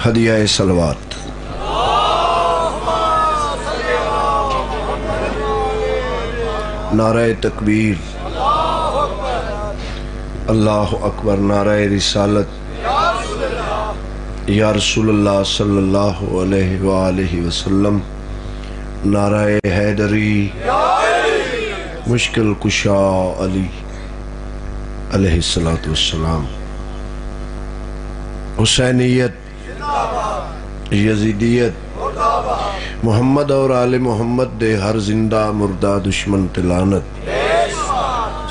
ہدیہ صلوات۔ نعرہ تکبیر، اللہ اکبر، نعرہ رسالت، یا رسول اللہ صلی اللہ علیہ وآلہ وسلم، نعرہ حیدری، مشکل کشا علی علیہ السلام، حسینیت، یزیدیت، محمد اور آل محمد دے ہر زندہ مردہ دشمن تلانت۔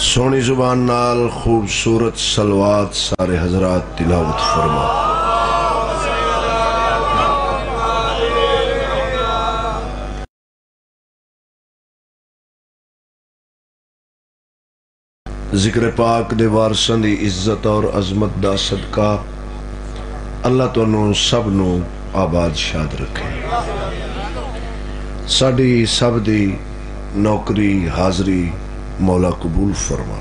سونی زبان نال خوبصورت صلوات سارے حضرات تلاوت فرما۔ ذکر پاک دے وارثاں دی عزت اور عظمت دا صدقہ اللہ تانوں سب نو آباد شاد رکھے۔ ساڈی سب دی نوکری حاضری مولا قبول فرما۔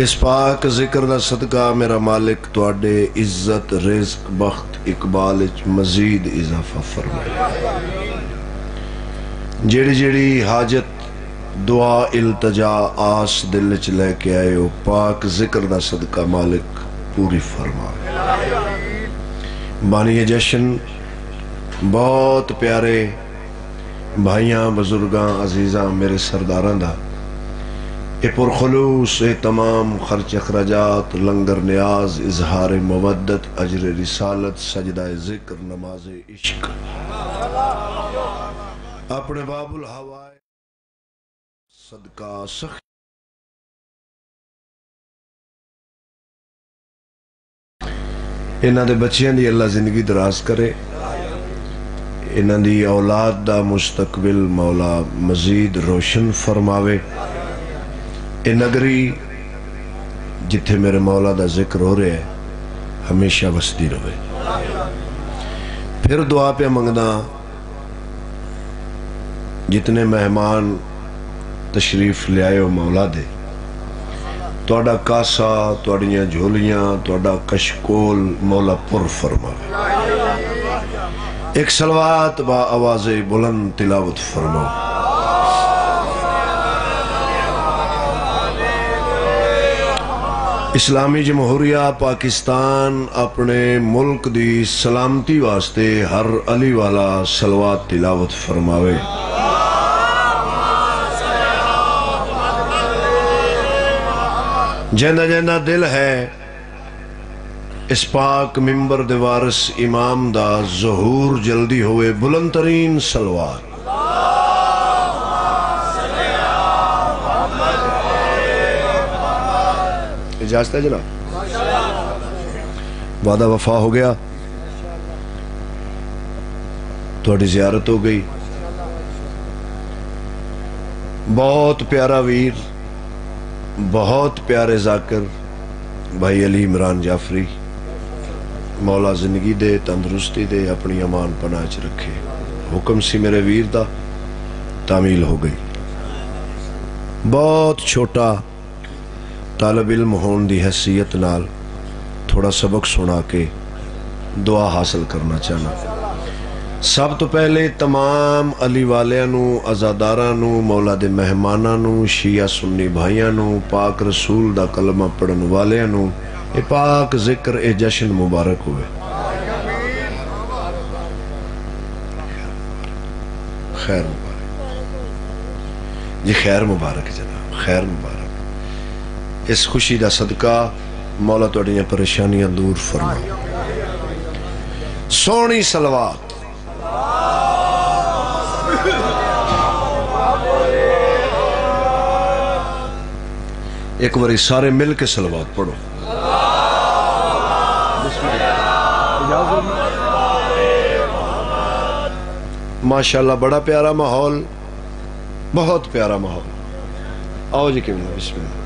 اس پاک ذکر دا صدقہ میرا مالک تواڈے عزت، رزق، بخت، اقبال وچ مزید اضافہ فرمائے۔ جیڑی جیڑی حاجت، دعا، التجا، آس دل وچ لے کے آئے ہو، پاک ذکر دا صدقہ مالک پوری فرما۔ بانی جشن بہت پیارے بھائیاں، بزرگاں، عزیزاں، میرے سرداراں دا اے پرخلوص، اے تمام خرچ اخراجات، لنگر نیاز، اظہار مودت، اجر رسالت، سجدہ ذکر، نماز عشق، اپنے باب الہوائے صدقہ سخی انہاں دے بچیاں دی اللہ زندگی دراز کرے، انہاں دی اولاد دا مستقبل مولا مزید روشن فرماوے۔ اے نگری جتھے میرے مولا دا ذکر ہو رہے ہے ہمیشہ وسدی رہے۔ پھر دعا پہ منگنا جتنے مہمان تشریف لے آئے ہو مولا دے، توڑا کاسا، توڑیاں جھولیاں، توڑا کشکول مولا پر فرماوے۔ ایک صلوات با آواز بلند تلاوت فرماؤ۔ اسلامی جمہوریہ پاکستان اپنے ملک دی سلامتی واسطے ہر علی والا صلوات تلاوت فرماوے۔ جیندہ جیندہ دل ہے اس پاک ممبر دے وارث امام دا ظہور جلدی ہوئے، بلند ترین صلوات۔ اجازت ہے جناب؟ وعدہ وفا ہو گیا، تھوڑی زیارت ہو گئی۔ بہت پیارا ویر، بہت پیارے ذاکر بھائی علی عمران جعفری، مولا زندگی دے، تندرستی دے، اپنی امان پناہ چ رکھے۔ حکم سی میرے ویر دا، تعمیل ہو گئی۔ بہت چھوٹا طالب علم ہون دی حیثیت نال تھوڑا سبق سنا کے دعا حاصل کرنا چاہنا۔ سب تو پہلے تمام علی والیاں، عزاداراں، مولا دے مہماناں، شیعہ سنی بھائیاں، پاک رسول دا کلمہ پڑھن والیاں، اے پاک ذکر، اے جشن مبارک ہوئے۔ خیر مبارک جی، خیر مبارک جناب، خیر مبارک۔ اس خوشی دا صدقہ مولا توڑیاں پریشانیاں دور فرما۔ سونی صلوات۔ ایک باری سارے مل کے صلوات پڑھو۔ ماشاءاللہ بڑا پیارا ماحول، بہت پیارا ماحول۔ آؤ جی کیوں، بسم اللہ۔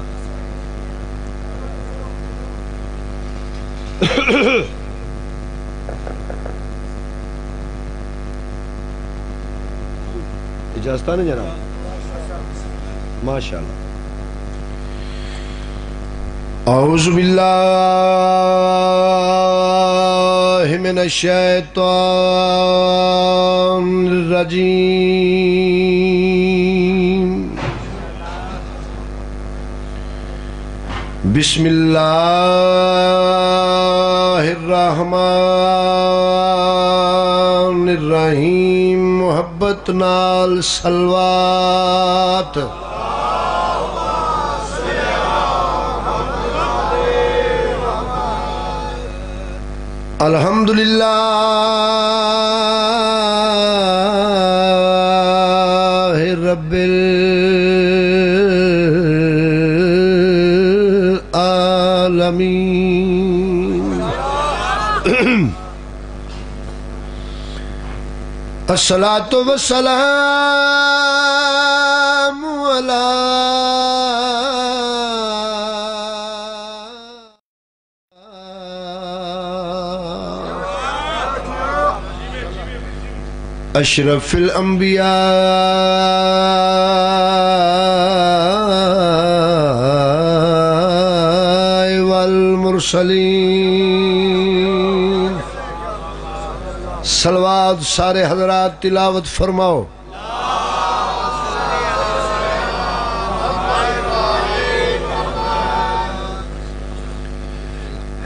اجازت نہیں جناب؟ ماشاءاللہ۔ اعوذ باللہ من الشیطان الرجیم بسم اللہ الرحمن الرحیم محبت نال صلوات الحمدللہ رب العالمین الصلاة والسلام علی اشرف الانبیاء والمرسلین صلوات سارے حضرات تلاوت فرماؤ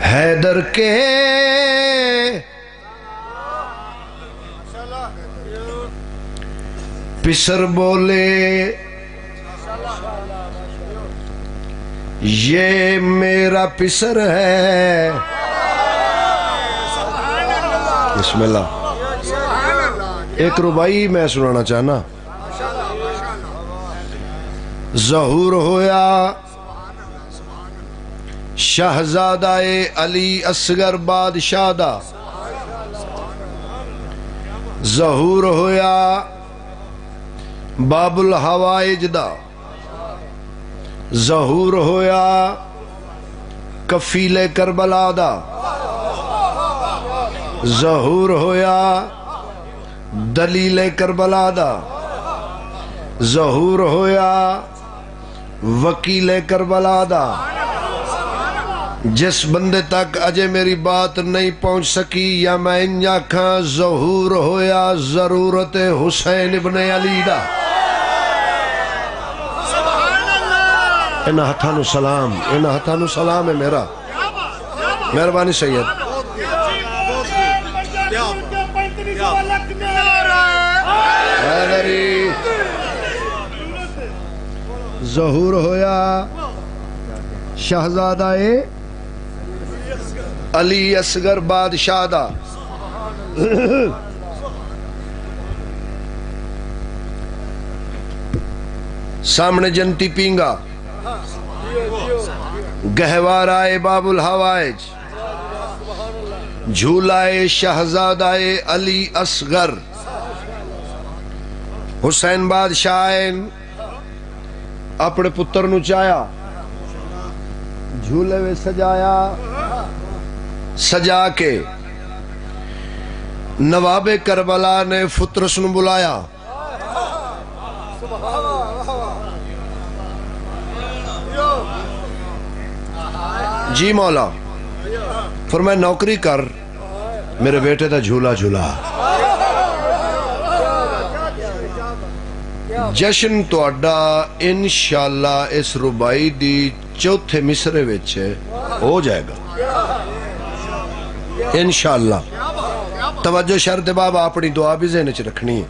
حیدر کے پسر بولے یہ میرا پسر ہے بسم اللہ ایک ربائی میں سنانا چاہنا ظہور ہویا شہزادہ علی اصغر بادشاہ دا ظہور ہویا باب الحوائج دا ظہور ہویا کفیل کربلا دا ظہور ہویا دلیل کربلا دا ظہور ہویا وکیل کربلا دا جس بندے تک اجے میری بات نہیں پہنچ سکی یا میں انجا کھاں ظہور ہویا ضرورت حسین ابن علی دا انہا ہتھانو سلام ہے میرا مہربانی سید ظہور ہویا شہزادہ علی اصغر بادشاہ دا سامنے جنتی پینگا گہوارائے باب الحوائج جھولائے شہزادہ علی اصغر حسین بادشاہ اپنے پتر نو چایا جھولے وے سجایا سجا کے نواب کربلا نے فطرس نو بلایا جی مولا فرمایا نوکری کر میرے بیٹے دا جھولا جھولا جشن تو اڈا انشاءاللہ اس ربائی دی چوتھے مصرے وچے ہو جائے گا انشاءاللہ توجہ شرط بابا اپنی دعا بھی ذہن چ رکھنی ہے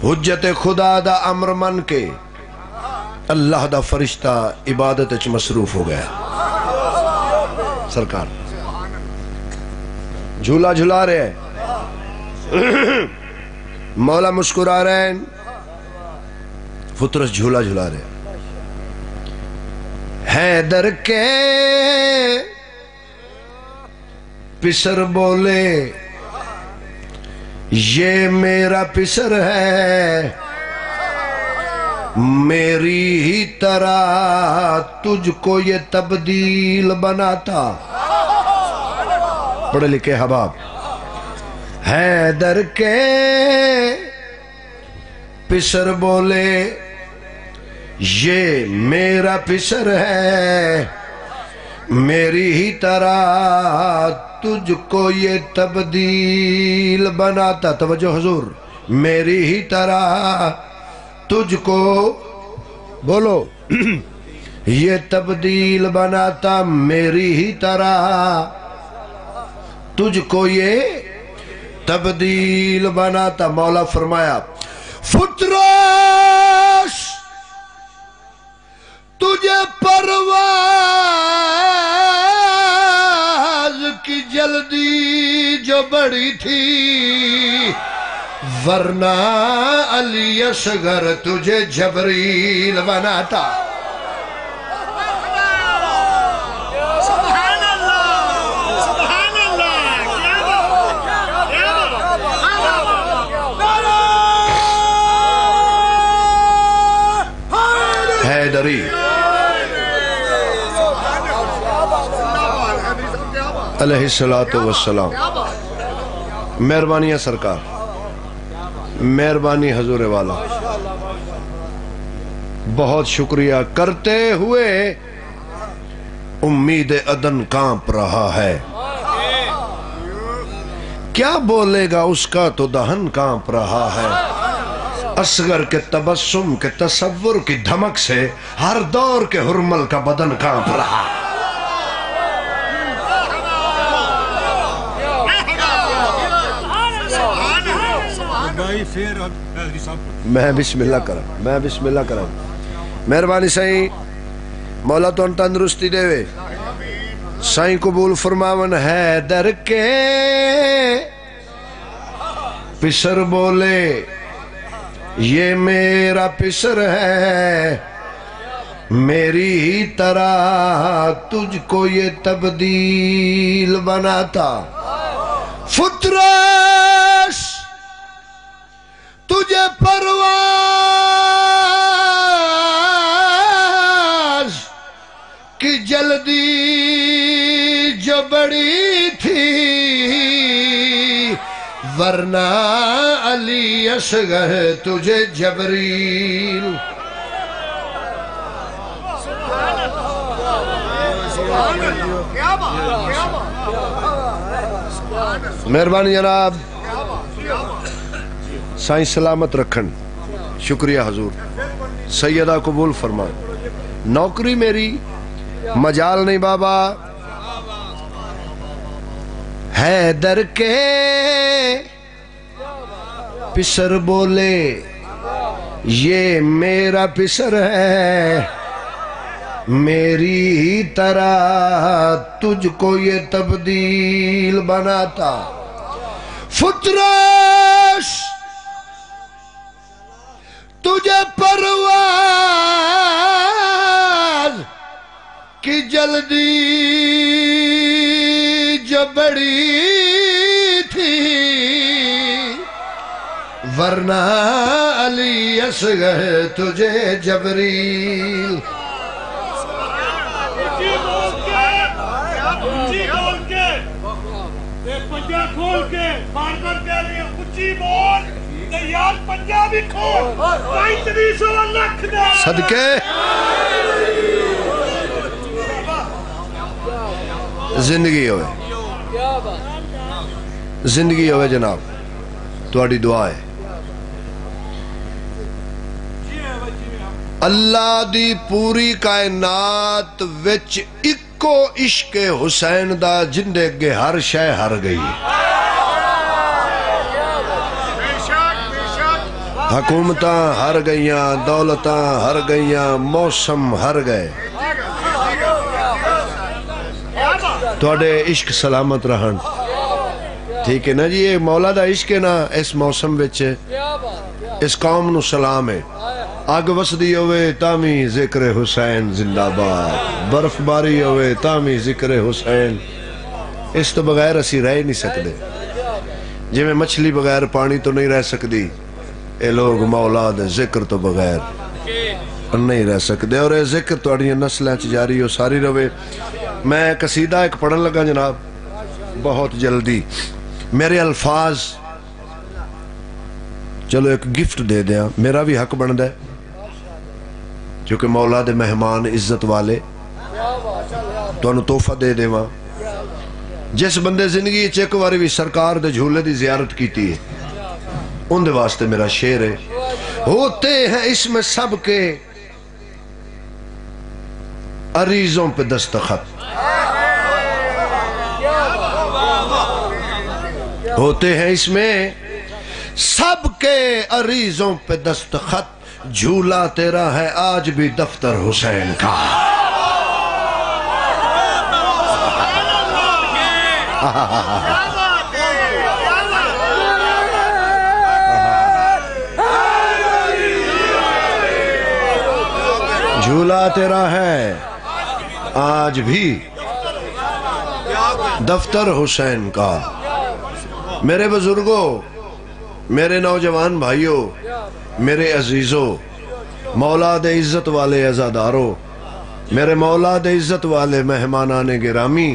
حجت خدا دا امر من کے اللہ دا فرشتہ عبادت چ مصروف ہو گیا سرکار جھولا جھلا رہے ہیں مولا مسکرا رہے ہیں فطرس جھولا جھلا رہے ہیں حیدر کے پسر بولے یہ میرا پسر ہے میری ہی طرح تجھ کو یہ تبدیل بناتا پڑھے لکھے حباب حیدر کے پسر بولے یہ میرا پسر ہے میری ہی طرح تجھ کو یہ تبدیل بناتا، توجہ حضور، میری ہی طرح تجھ کو بولو یہ تبدیل بناتا، میری ہی طرح تجھ کو یہ تبدیل بناتا۔ مولا فرمایا فتراش تجھے پرواز کی جلدی جو بڑی تھی، ورنہ علی اصغر تجھے جبریل بناتا۔ حیدری علیہ السلام، مہربانی ہے سرکار، مہربانی حضور والا، بہت شکریہ کرتے ہوئے امید عدن کانپ رہا ہے، کیا بولے گا اس کا تو دہن کانپ رہا ہے، اصغر کے تبسم کے تصور کی دھمک سے ہر دور کے حرمل کا بدن کانپ رہا ہے۔ میں بسم اللہ کرا مہربانی سائیں، مولا تو ان تندرستی دے وے، سائیں قبول فرماون حیدر کے پسر بولے یہ میرا پسر ہے، میری ہی طرح تجھ کو یہ تبدیل بناتا۔ فترش تجھے پرواز کی جلدی جو بڑی تھی، ورنہ علی اصغر تجھے جبریل۔ مہربانی جناب، سائیں سلامت رکھن، شکریہ حضور، سیدہ قبول فرمائیں، نوکری میری مجال نہیں بابا، حیدر کے پسر بولے یہ میرا پسر ہے، میری ہی طرح تجھ کو یہ تبدیل بناتا۔ فترش تجھے پرواز کی جلدی جو بڑی تھی، ورنہ علی اصغر تجھے جبریل۔ کھول کے بار بار کہہ رہی ہے اچھی بول یار، پنجابی کھول 3500 لاکھ دے صدقے زندگی ہوئے، زندگی ہوئے جناب، تہاڈی دعا ہے۔ اللہ دی پوری کائنات وچ اکو عشق حسین دا جندے گے ہر شے ہر گئی، حکومتاں ہر گئیاں، دولتاں ہر گئیاں، موسم ہر گئے، تواڈے عشق سلامت رہن، ٹھیک ہے نا جی؟ یہ مولا دا عشق ہے نا، اس موسم وچ اس قوم نو سلام ہے، آگ وسدی ہوئے تامی ذکر حسین زندہ باد، برف باری ہوئے تامی ذکر حسین، اس تو بغیر اسی رہ نہیں سکتے، جی میں مچھلی بغیر پانی تو نہیں رہ سکتی، اے لوگ مولا دے ذکر تو بغیر نہیں رہ سکتے، اور اے ذکر تو اڑیاں نسلیں جاری ہو ساری روے۔ میں قصیدہ ایک پڑھن لگا جناب، بہت جلدی، میرے الفاظ چلو ایک گفٹ دے دیا، میرا بھی حق بن دے چونکہ مولا دے مہمان عزت والے تو انہوں تحفہ دے دے ماں، جس بندے زندگی ایک بار بھی سرکار دے جھولے دی زیارت کیتی ہے ان دے واسطے میرا شعر ہے ہوتے ہیں اس میں سب کے عریضوں پہ دستخط ہوتے ہیں اس میں سب کے عریضوں پہ دستخط جھولا تیرا ہے آج بھی دفتر حسین کا جھولا تیرا ہے آج بھی دفتر حسین کا میرے بزرگوں میرے نوجوان بھائیوں میرے عزیزوں مولاد عزت والے عزاداروں میرے مولاد عزت والے مہمانان گرامی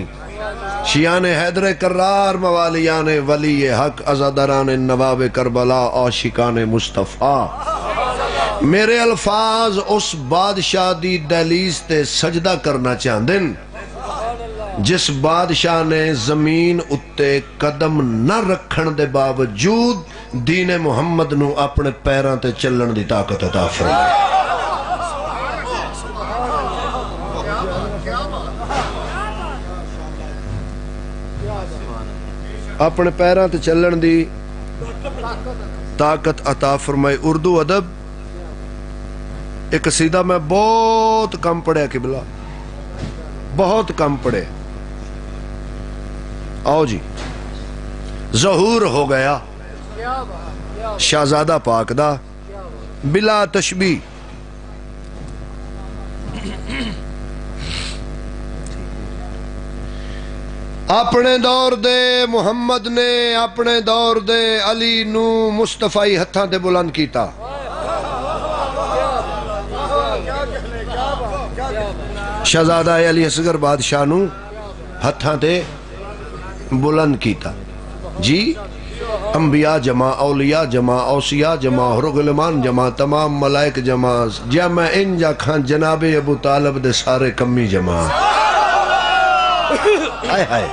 شیان حیدر کرار موالیان ولی حق عزاداران نواب کربلا عاشقان مصطفیٰ میرے الفاظ اس بادشاہ دی دہلیز تے سجدہ کرنا چاہندن جس بادشاہ نے زمین اتے قدم نہ رکھن دے باوجود دین محمد نو اپنے پیران تے چلن دی طاقت عطا فرمائی اپنے پیران تے چلن دی طاقت عطا فرمائی اردو ادب ایک قصیدہ میں بہت کم پڑھے قبلہ بہت کم پڑھے آؤ جی ظہور ہو گیا شہزادہ پاک دا بلا تشبیہ اپنے دور دے محمد نے اپنے دور دے علی نو مصطفی ہتھاں تے بلند کیتا شہزادہ علی اصغر بادشاہ نو ہتھاں تے بلند کیتا جی انبیاء جمع اولیاء جمع اوصیاء جمع حرغلمان جمع تمام ملائک جمع جمع انجا کھان جناب ابو طالب دے سارے کمی جمع آئے آئے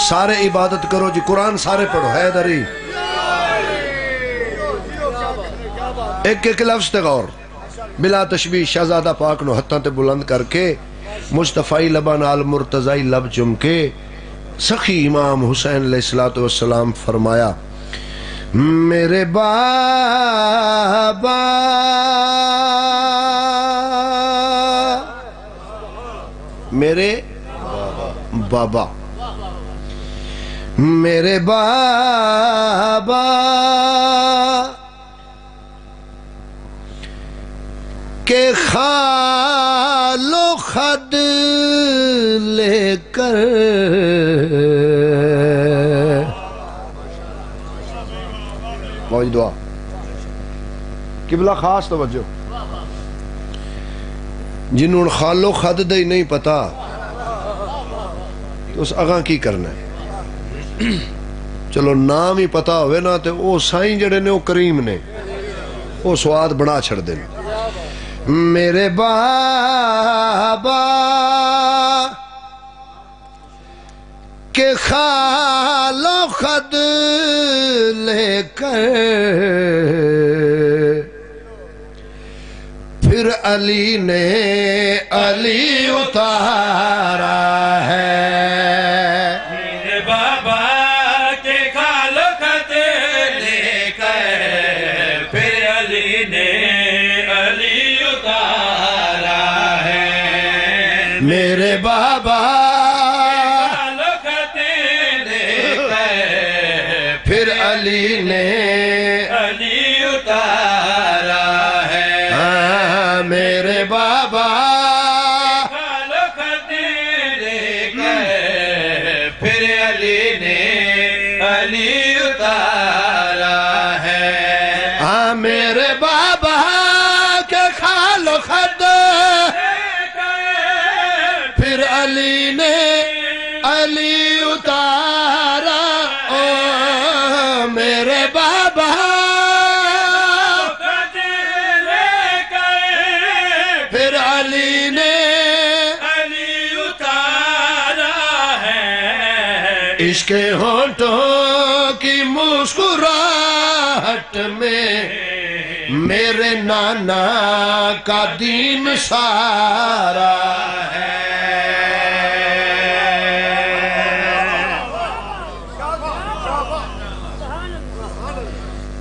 سارے عبادت کرو جی قرآن سارے پڑھو حیدری ایک ایک لفظ تے غور بلا تشبیہ شہزادہ پاک نو ہتھاں تے بلند کر کے مصطفی لبا نال مرتضی لب چم کے سخی امام حسین علیہ السلام فرمایا میرے بابا میرے بابا میرے بابا کہ خال و خد لے کر موج دعا قبلہ خاص توجہ جنہوں خال و خد دے نہیں پتا تو اس اگاں کی کرنا ہے چلو نام ہی پتا ہوئے نا تے او سائیں جڑے نے او کریم نے او سواد بڑا چھڑ دیں میرے بابا کہ خال و خد لے کر پھر علی نے علی اتارا ہے میرے بابا کے خال و خد لے کر پھر علی نے علی اتارا ہے میرے بابا خال و خد لے کر پھر علی نے علی اتارا ہے میرے بابا خال و خد لے کر پھر علی نے علی اتارا ہے میرے بابا کے خال و خد پھر علی نے علی اتارا میرے بابا اس کے ہونٹوں کی مسکراہٹ میں میرے نانا کا دین سارا ہے۔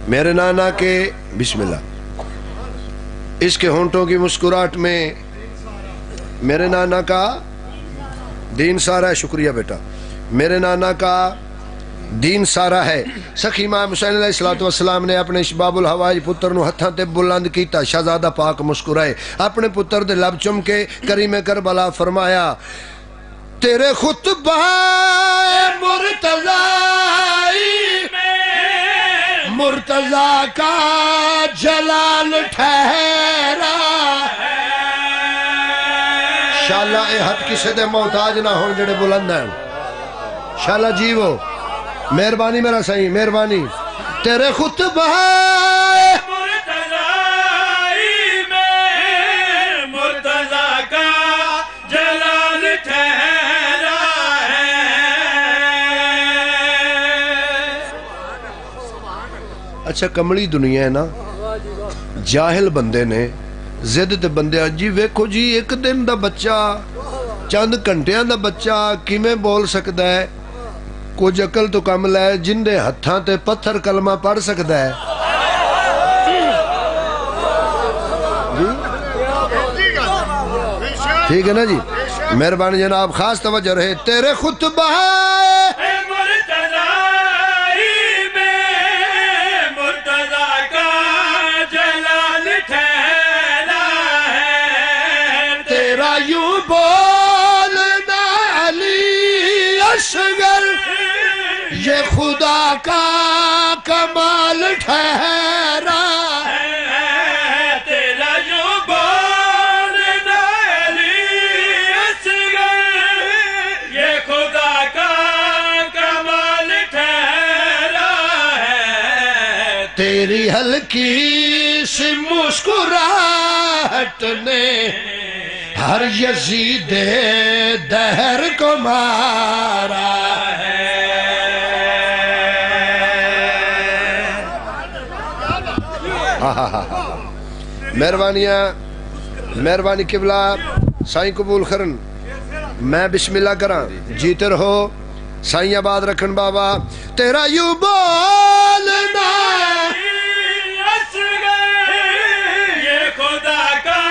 میرے نانا کے بسم اللہ، اس کے ہونٹوں کی مسکراہٹ میں میرے نانا کا دین سارا ہے۔ شکریہ بیٹا، میرے نانا کا دین سارا ہے۔ سخی امام حسین علیہ السلام نے اپنے شباب الحواج پتر نو ہتھاں تے بلند کیتا، شہزادہ پاک مسکرائے، اپنے پتر دے لب چم کے کریم کربلا فرمایا، تیرے خطبہ مرتضی کا جلال ٹھہرا۔ شالا اے ہتھ کسے دے محتاج نہ ہون جڑے بلند ہیں، شالا جیو مہربانی میرا صحیح مہربانی۔ تیرے خطبہ مرتضی کا جلال ٹھہرا ہے۔ اچھا کملی دنیا ہے نا، جاہل بندے نے زد تے بندے جی ویکھو جی ایک دن دا بچہ چند گھنٹیاں دا بچہ کیویں بول سکدا ہے؟ کچھ عقل تو کم لے، جن دے ہتھاں تے پتھر کلمہ پڑھ سکدا ہے۔ ٹھیک ہے نا جی، مہربانی جناب، خاص توجہ رہے۔ تیرے خطبہ یوں بولنا علی اصغر یہ خدا کا کمال ٹھہرا ہے۔ تیرا یوں بولنا علی اصغر یہ خدا کا کمال ٹھہرا ہے۔ تیری ہلکی سی مسکراہٹ نے ہر یزید دہر کو مارا ہے۔ مہربانی قبلہ سائیں قبول کرن، میں بسم اللہ کراں، جیتے رہو سائیں آباد رکھن بابا۔ تیرا یوں بولنا یہ خدا کا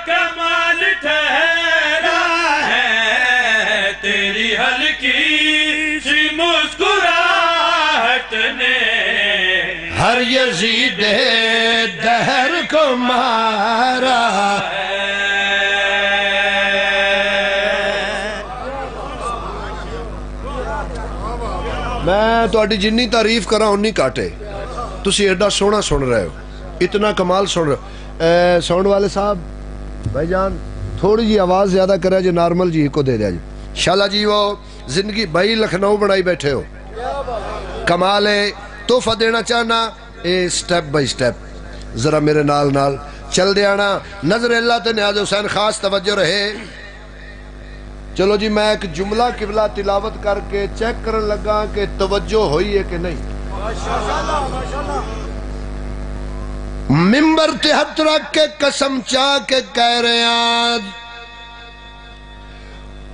کمال ٹھہرا ہے۔ تیری ہلکی سی مسکراہٹ نے ہر یزید دہر کو مارا ہے۔ میں تہاڈی جنی تعریف کراں اُنی کاٹے، تسی ایڈا سونا سن رہے ہو، اتنا کمال سن رہے ہو۔ ساؤنڈ والے صاحب بھائی جان تھوڑی جی آواز زیادہ کرے جی، نارمل جی کو دے دیا جی۔ شالا جی وہ زندگی بھائی لکھنؤ بنائی بیٹھے ہو، کمال ہے۔ تحفہ دینا چاہنا اے سٹیپ بائی سٹیپ ذرا میرے نال نال چل دیانا۔ نظر اللہ تے نیاز حسین خاص توجہ رہے۔ چلو جی میں ایک جملہ قبلہ تلاوت کر کے چیک کرن لگا کہ توجہ ہوئی ہے کہ نہیں۔ ممبر تے ہاتھ رکھ کے قسم چاہ کے کہہ رہے ہیں،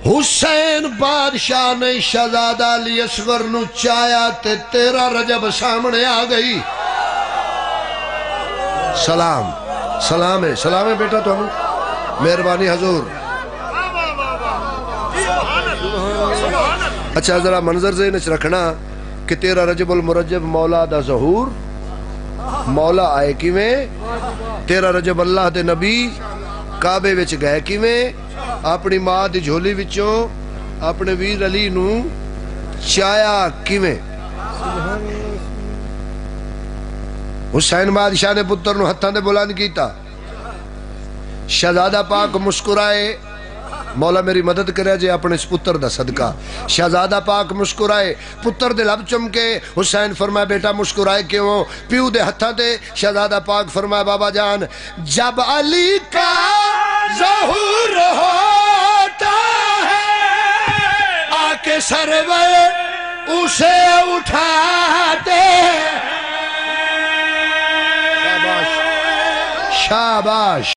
حسین بادشاہ نے شہزادہ علی اصغر نو چایا تے 13 رجب سامنے آ گئی۔ سلام سلام ہے بیٹا تو مہربانی حضور۔ اچھا ذرا منظر ذہن وچ رکھنا کہ 13 رجب المرجب مولا دا ظہور، مولا آئے کیویں؟ 13 رجب اللہ دے نبی کعبے وچ گئے کیویں؟ اپنی ماں دی جھولی وچوں اپنے ویر علی نو چایا کیویں؟ حسین بادشاہ نے پتر نو ہتھاں دے بلند کیتا، شہزادہ پاک مسکرائے، مولا میری مدد کرے جے اپنے اس پتر دا صدقہ۔ شہزادہ پاک مسکرائے، پتر دے لب چمکے۔ حسین فرمایا بیٹا مسکرائے کیوں؟ پیو دے ہتھاں دے شہزادہ پاک فرمایا بابا جان جب علی کا ظہور ہوتا ہے آکے سرور اسے اٹھاتے شاباش شاباش